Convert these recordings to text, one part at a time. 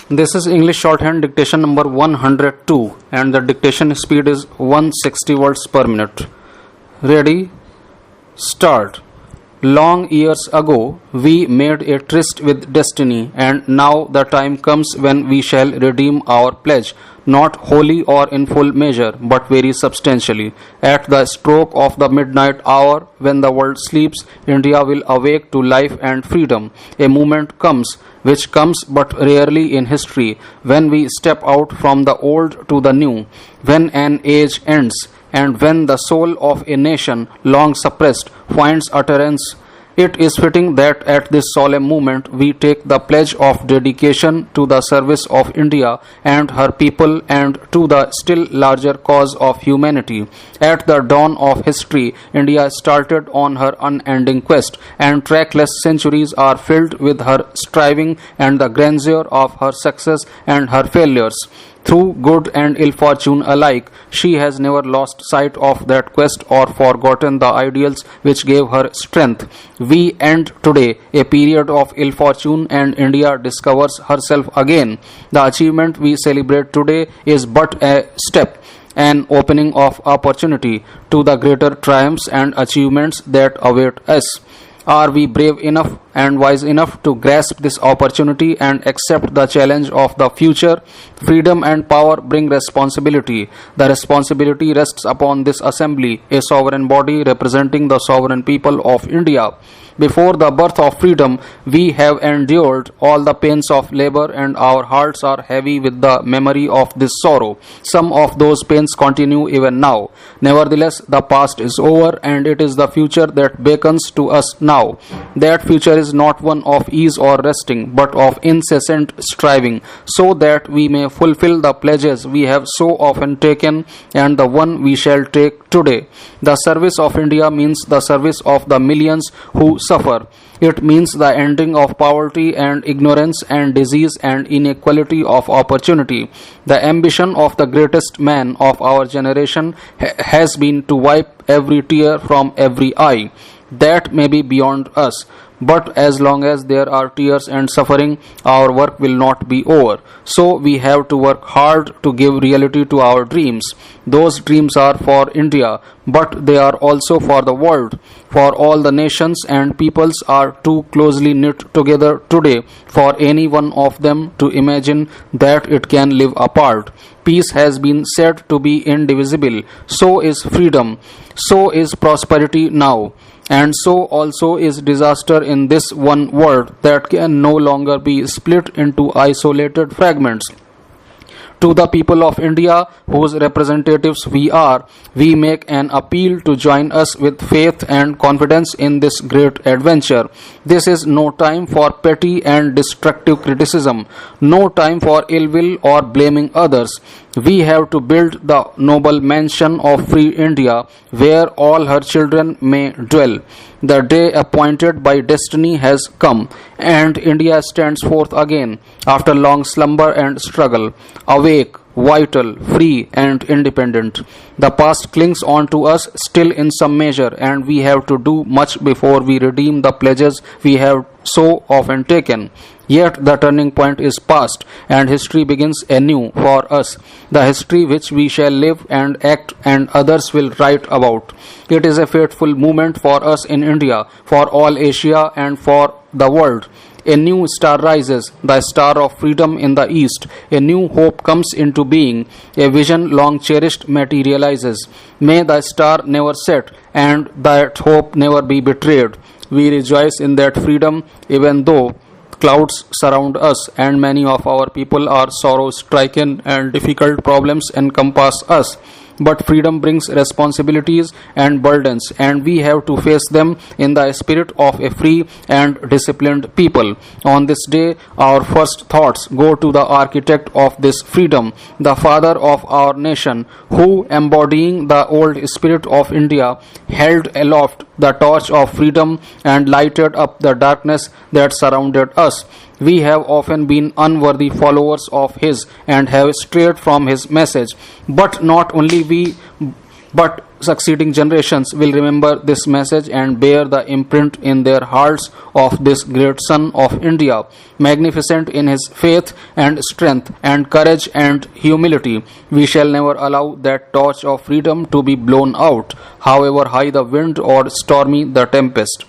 This is English shorthand dictation number 102 and the dictation speed is 160 words per minute. Ready? Start. Long years ago, we made a tryst with destiny, and now the time comes when we shall redeem our pledge, not wholly or in full measure, but very substantially. At the stroke of the midnight hour, when the world sleeps, India will awake to life and freedom. A moment comes, which comes but rarely in history, when we step out from the old to the new, when an age ends, and when the soul of a nation, long suppressed, finds utterance. It is fitting that at this solemn moment we take the pledge of dedication to the service of India and her people and to the still larger cause of humanity. At the dawn of history, India started on her unending quest, and trackless centuries are filled with her striving and the grandeur of her success and her failures. Through good and ill fortune alike, she has never lost sight of that quest or forgotten the ideals which gave her strength. We end today a period of ill fortune and India discovers herself again. The achievement we celebrate today is but a step, an opening of opportunity to the greater triumphs and achievements that await us. Are we brave enough and wise enough to grasp this opportunity and accept the challenge of the future? Freedom and power bring responsibility. The responsibility rests upon this assembly, a sovereign body representing the sovereign people of India. Before the birth of freedom, we have endured all the pains of labor, and our hearts are heavy with the memory of this sorrow. Some of those pains continue even now. Nevertheless, the past is over, and it is the future that beckons to us now. That future is not one of ease or resting, but of incessant striving, so that we may fulfill the pledges we have so often taken and the one we shall take today. The service of India means the service of the millions who suffer. It means the ending of poverty and ignorance and disease and inequality of opportunity. The ambition of the greatest man of our generation has been to wipe every tear from every eye. That may be beyond us, but as long as there are tears and suffering, our work will not be over. So we have to work hard to give reality to our dreams. Those dreams are for India, but they are also for the world. For all the nations and peoples are too closely knit together today for any one of them to imagine that it can live apart. Peace has been said to be indivisible. So is freedom. So is prosperity now. And so also is disaster in this one world that can no longer be split into isolated fragments. To the people of India, whose representatives we are, we make an appeal to join us with faith and confidence in this great adventure. This is no time for petty and destructive criticism, no time for ill will or blaming others. We have to build the noble mansion of free India, where all her children may dwell. The day appointed by destiny has come, and India stands forth again after long slumber and struggle, awake, vital, free, and independent. The past clings on to us still in some measure, and we have to do much before we redeem the pledges we have so often taken. Yet the turning point is past, and history begins anew for us, the history which we shall live and act and others will write about. It is a fateful moment for us in India, for all Asia, and for the world. A new star rises, the star of freedom in the east. A new hope comes into being. A vision long cherished materializes. May the star never set, and that hope never be betrayed. We rejoice in that freedom, even though clouds surround us and many of our people are sorrow-stricken and difficult problems encompass us. But freedom brings responsibilities and burdens, and we have to face them in the spirit of a free and disciplined people. On this day, our first thoughts go to the architect of this freedom, the father of our nation, who, embodying the old spirit of India, held aloft the torch of freedom and lighted up the darkness that surrounded us. We have often been unworthy followers of his and have strayed from his message. But not only we, but succeeding generations will remember this message and bear the imprint in their hearts of this great son of India, magnificent in his faith and strength and courage and humility. We shall never allow that torch of freedom to be blown out, however high the wind or stormy the tempest.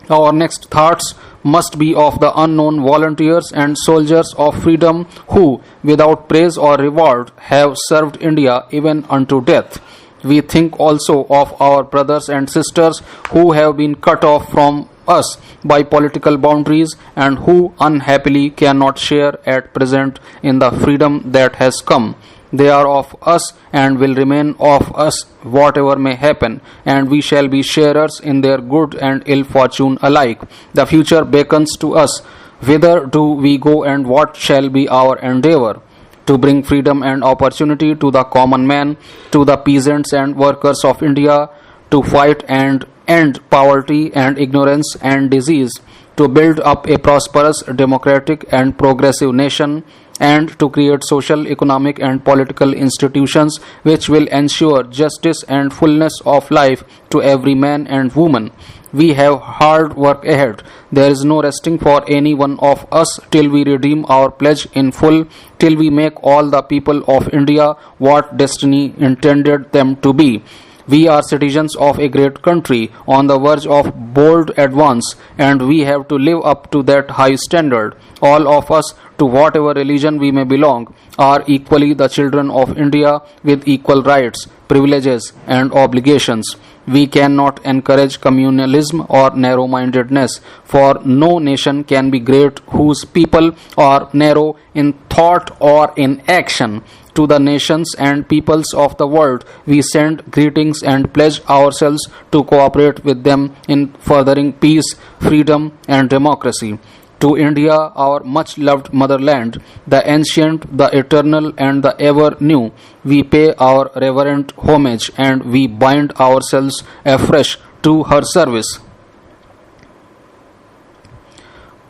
Our next thoughts must be of the unknown volunteers and soldiers of freedom who, without praise or reward, have served India even unto death. We think also of our brothers and sisters who have been cut off from us by political boundaries and who unhappily cannot share at present in the freedom that has come. They are of us and will remain of us whatever may happen, and we shall be sharers in their good and ill fortune alike. The future beckons to us. Whither do we go and what shall be our endeavor? To bring freedom and opportunity to the common man, to the peasants and workers of India, to fight and end poverty and ignorance and disease, to build up a prosperous, democratic and progressive nation, and to create social, economic and political institutions which will ensure justice and fullness of life to every man and woman. We have hard work ahead. There is no resting for any one of us till we redeem our pledge in full, till we make all the people of India what destiny intended them to be. We are citizens of a great country on the verge of bold advance, and we have to live up to that high standard. All of us, to whatever religion we may belong, are equally the children of India with equal rights, privileges, and obligations. We cannot encourage communalism or narrow-mindedness, for no nation can be great whose people are narrow in thought or in action. To the nations and peoples of the world, we send greetings and pledge ourselves to cooperate with them in furthering peace, freedom, and democracy. To India, our much loved motherland, the ancient, the eternal, and the ever new, we pay our reverent homage and we bind ourselves afresh to her service.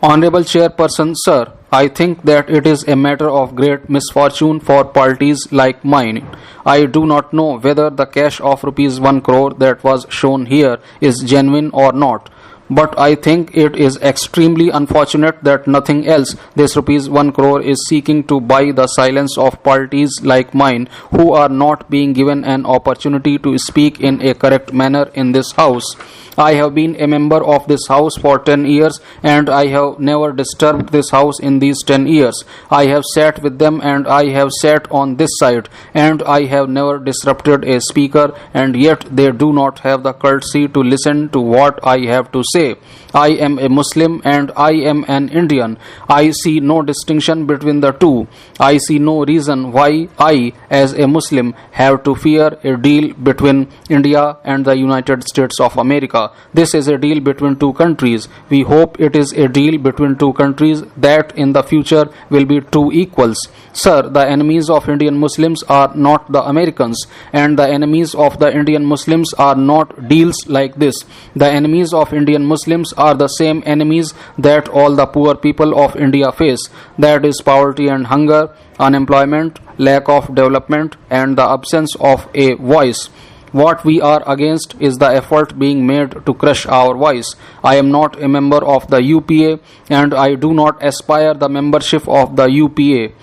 Honorable Chairperson, sir, I think that it is a matter of great misfortune for parties like mine. I do not know whether the cash of rupees 1 crore that was shown here is genuine or not. But I think it is extremely unfortunate that nothing else this rupees 1 crore is seeking to buy the silence of parties like mine who are not being given an opportunity to speak in a correct manner in this house. I have been a member of this house for 10 years and I have never disturbed this house in these 10 years. I have sat with them and I have sat on this side and I have never disrupted a speaker, and yet they do not have the courtesy to listen to what I have to say. I am a Muslim and I am an Indian. I see no distinction between the two. I see no reason why I, as a Muslim, have to fear a deal between India and the United States of America. This is a deal between two countries. We hope it is a deal between two countries that in the future will be two equals. Sir, the enemies of Indian Muslims are not the Americans, and the enemies of the Indian Muslims are not deals like this. The enemies of Indian Muslims are the same enemies that all the poor people of India face. That is poverty and hunger, unemployment, lack of development, and the absence of a voice. What we are against is the effort being made to crush our voice. I am not a member of the UPA and I do not aspire the membership of the UPA.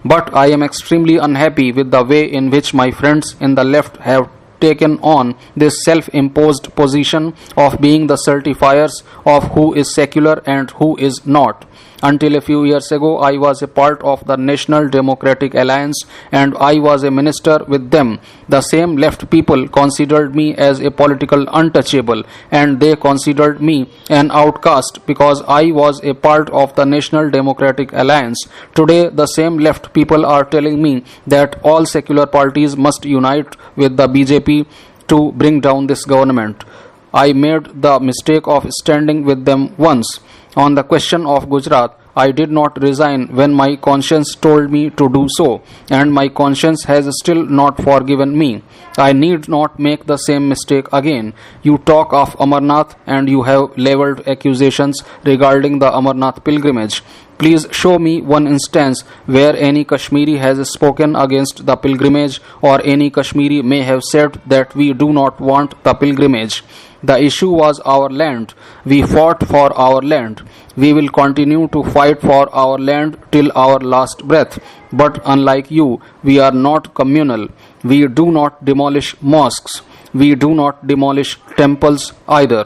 But I am extremely unhappy with the way in which my friends in the left have taken on this self-imposed position of being the certifiers of who is secular and who is not. Until a few years ago, I was a part of the National Democratic Alliance and I was a minister with them. The same left people considered me as a political untouchable and they considered me an outcast because I was a part of the National Democratic Alliance. Today, the same left people are telling me that all secular parties must unite with the BJP to bring down this government. I made the mistake of standing with them once. On the question of Gujarat, I did not resign when my conscience told me to do so, and my conscience has still not forgiven me. I need not make the same mistake again. You talk of Amarnath and you have leveled accusations regarding the Amarnath pilgrimage. Please show me one instance where any Kashmiri has spoken against the pilgrimage, or any Kashmiri may have said that we do not want the pilgrimage. The issue was our land. We fought for our land. We will continue to fight for our land till our last breath. But unlike you, we are not communal. We do not demolish mosques. We do not demolish temples either.